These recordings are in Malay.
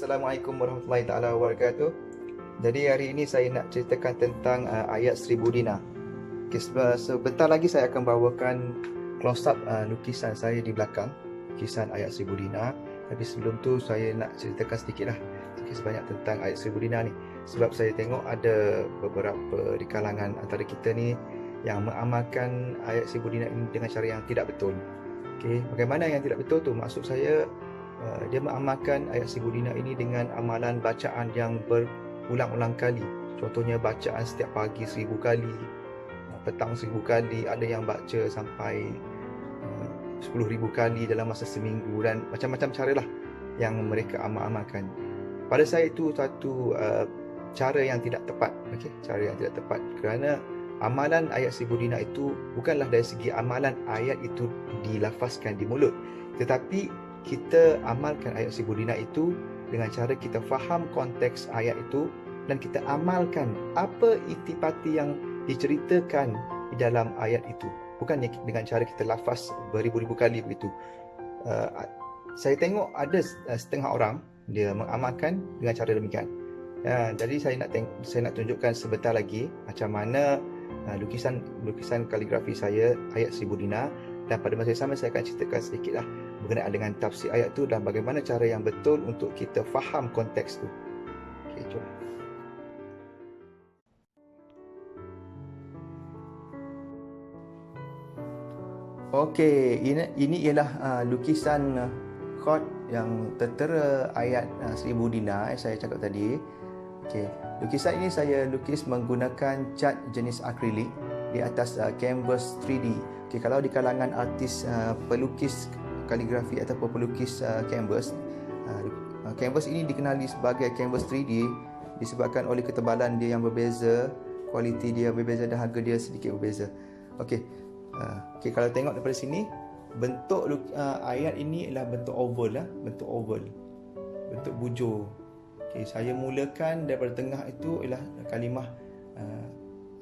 Assalamualaikum warahmatullahi taala wabarakatuh. Jadi hari ini saya nak ceritakan tentang ayat 1000 dinar. Okay, sebentar lagi saya akan bawakan close up lukisan saya di belakang, lukisan ayat 1000 dinar. Tapi sebelum tu saya nak ceritakan sedikit sebanyak tentang ayat 1000 dinar ni. Sebab saya tengok ada beberapa di kalangan antara kita ni yang mengamalkan ayat 1000 dinar ini dengan cara yang tidak betul. Okay, bagaimana yang tidak betul tu? Maksud saya dia mengamalkan ayat 1000 dinar ini dengan amalan bacaan yang berulang-ulang kali. Contohnya bacaan setiap pagi 1000 kali, petang 1000 kali, ada yang baca sampai 10,000 kali dalam masa seminggu, dan macam-macam caralah yang mereka amalkan. Pada saya itu satu cara yang tidak tepat, cara yang tidak tepat, kerana amalan ayat 1000 dinar itu bukanlah dari segi amalan ayat itu dilafazkan di mulut, tetapi kita amalkan ayat 1000 dinar itu dengan cara kita faham konteks ayat itu dan kita amalkan apa itipati yang diceritakan di dalam ayat itu, bukan dengan cara kita lafaz beribu-ribu kali begitu. Saya tengok ada setengah orang dia mengamalkan dengan cara demikian. Jadi saya nak tunjukkan sebentar lagi macam mana lukisan kaligrafi saya ayat 1000 dinar, dan pada masa yang sama saya akan ceritakan sedikitlah berkenaan dengan tafsir ayat tu dan bagaimana cara yang betul untuk kita faham konteks tu. Okey, jom. Okey, ini ialah lukisan khot yang tertera ayat 1000 dinar saya cakap tadi. Okey, lukisan ini saya lukis menggunakan cat jenis akrilik di atas canvas 3D. Okey, kalau di kalangan artis pelukis kaligrafi ataupun pelukis canvas, canvas ini dikenali sebagai canvas 3D disebabkan oleh ketebalan dia yang berbeza, kualiti dia berbeza dan harga dia sedikit berbeza. Okey, kalau tengok daripada sini, bentuk ayat ini adalah bentuk oval, bentuk bujur. Okey, saya mulakan daripada tengah itu ialah kalimah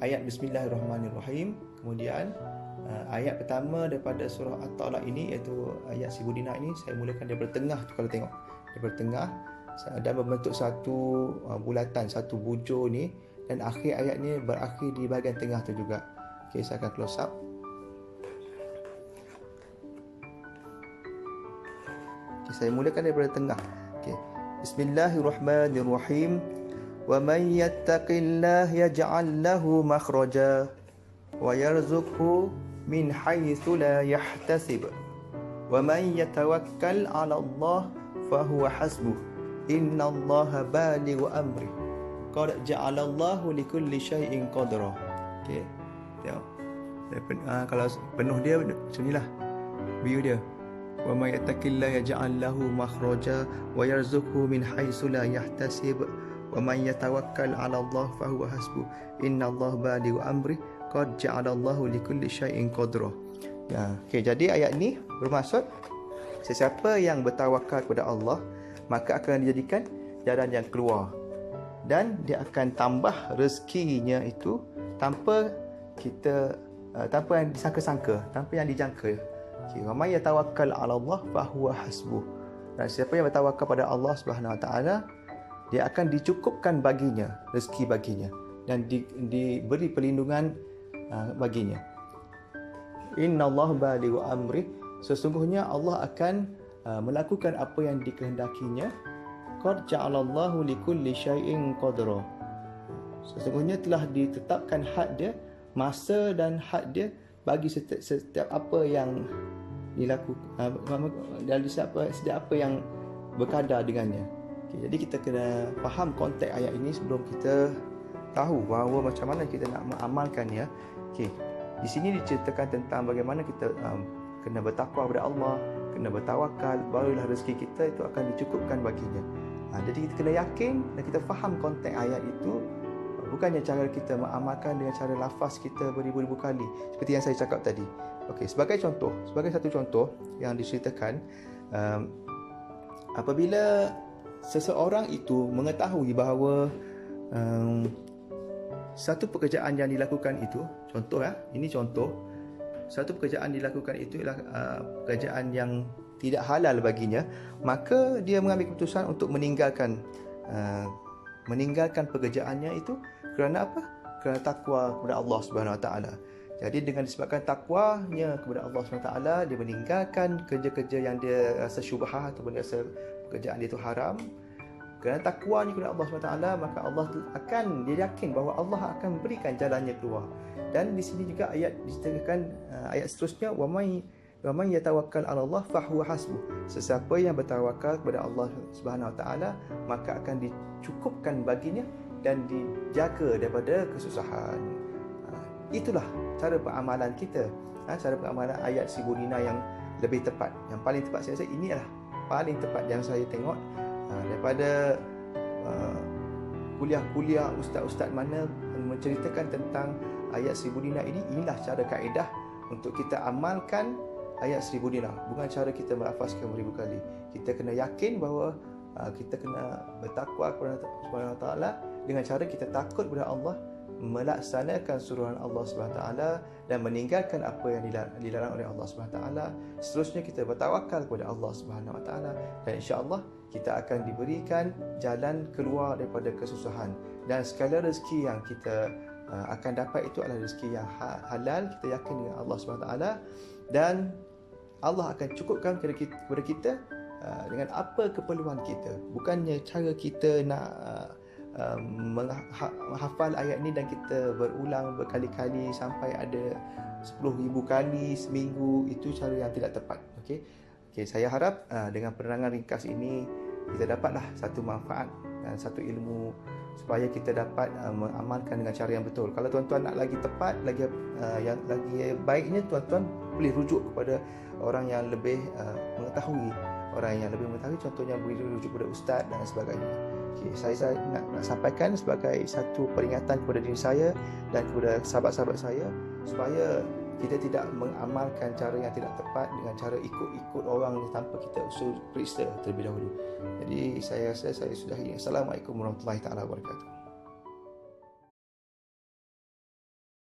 ayat Bismillahirrahmanirrahim. Kemudian ayat pertama daripada surah At-Talaq ini, iaitu ayat 1000 dinar ini, saya mulakan daripada tengah tu. Kalau tengok daripada tengah dan membentuk satu bulatan, satu bujur ni, dan akhir ayat ni berakhir di bahagian tengah tu juga. Okey, saya akan close up. Okay, saya mulakan daripada tengah. Okay. Bismillahirrahmanirrahim. Wa man yattaqillah yaj'al lahu makhraja wa yarzuqhu min haitsu la yahtasib. Wa man yatawakkal 'ala Allah fa huwa hasbuh. Innallaha balighu amri. Qad ja'ala Allahu likulli syai'in qadra. Okey. Tengok. Kalau penuh dia macam inilah view dia. Wa may yattaqillaha yaj'al lahu makhraja wa yarzuqhu min haitsu la yahtasib wa man yatawakkal 'ala Allah fa huwa hasbuh. Innallaha balighu amri qad ja'ala Allahu likulli syai'in qadra. Okey, jadi ayat ni bermaksud sesiapa yang bertawakal kepada Allah, maka akan dijadikan jalan yang keluar, dan dia akan tambah rezekinya itu tanpa yang disangka-sangka, tanpa yang dijangka. Wa may yatawakkal 'ala Allah fa huwa hasbuh. Dan siapa yang bertawakal pada Allah Subhanahu Wa Taala, dia akan dicukupkan baginya rezeki baginya, dan diberi perlindungan baginya. Innallaha balighu amri. Sesungguhnya Allah akan melakukan apa yang dikehendakinya. Qad ja'alallahu likulli syai'in qadra. Sesungguhnya telah ditetapkan had dia, masa dan had dia bagi setiap apa yang dilakukan, dari setiap apa yang berkadar dengannya. Okay, jadi kita kena faham konteks ayat ini sebelum kita tahu bahawa macam mana kita nak mengamalkannya. Okay, di sini diceritakan tentang bagaimana kita kena bertakwa kepada Allah, kena bertawakal, barulah rezeki kita itu akan dicukupkan baginya. Jadi kita kena yakin dan kita faham konteks ayat itu, bukannya cara kita mengamalkan dengan cara lafaz kita beribu-ribu kali seperti yang saya cakap tadi. Okey, sebagai satu contoh yang diceritakan, apabila seseorang itu mengetahui bahawa satu pekerjaan yang dilakukan itu, ini contoh, satu pekerjaan dilakukan itu ialah pekerjaan yang tidak halal baginya, maka dia mengambil keputusan untuk meninggalkan pekerjaannya itu kerana apa? Kerana takwa kepada Allah Subhanahu Wa Taala. Jadi dengan disebabkan takwanya kepada Allah SWT, dia meninggalkan kerja-kerja yang dia rasa syubhah ataupun dia rasa pekerjaan dia itu haram. Kerana takwanya kepada Allah SWT, maka Allah dia yakin bahawa Allah akan berikan jalannya keluar. Dan di sini juga ayat diceritakan, ayat seterusnya, wa man yatawakkal 'ala Allah fahuwa hasbuh. Sesiapa yang bertawakal kepada Allah Subhanahu Wa Taala, maka akan dicukupkan baginya dan dijaga daripada kesusahan. Itulah cara peramalan kita, cara peramalan ayat 1000 dinar yang lebih tepat. Yang paling tepat saya rasa ini adalah paling tepat yang saya tengok daripada kuliah-kuliah ustaz-ustaz mana menceritakan tentang ayat 1000 dinar ini. Inilah cara kaedah untuk kita amalkan ayat 1000 dinar. Bukan cara kita melafazkan beribu kali. Kita kena yakin bahawa kita kena bertakwa kepada Allah Subhanahu Wa Taala dengan cara kita takut kepada Allah, melaksanakan suruhan Allah Subhanahu Wa Taala dan meninggalkan apa yang dilarang oleh Allah Subhanahu Wa Taala. Seterusnya kita bertawakal kepada Allah Subhanahu Wa Taala dan insya-Allah kita akan diberikan jalan keluar daripada kesusahan, dan segala rezeki yang kita akan dapat itu adalah rezeki yang halal. Kita yakin dengan Allah Subhanahu Wa Taala dan Allah akan cukupkan kepada kita dengan apa keperluan kita. Bukannya cara kita nak menghafal ayat ni dan kita berulang berkali-kali sampai ada 10,000 kali seminggu. Itu cara yang tidak tepat. Okey, saya harap dengan penerangan ringkas ini kita dapatlah satu manfaat dan satu ilmu supaya kita dapat mengamalkan dengan cara yang betul. Kalau tuan-tuan nak lagi tepat, yang lagi baiknya, tuan-tuan boleh rujuk kepada orang yang lebih mengetahui. Orang yang lebih mengetahui, contohnya boleh rujuk kepada ustaz dan sebagainya. Saya nak sampaikan sebagai satu peringatan kepada diri saya dan kepada sahabat-sahabat saya supaya kita tidak mengamalkan cara yang tidak tepat dengan cara ikut-ikut orang tanpa kita usul periksa terlebih dahulu. Jadi saya rasa saya sudahi. Assalamualaikum warahmatullahi taala wabarakatuh.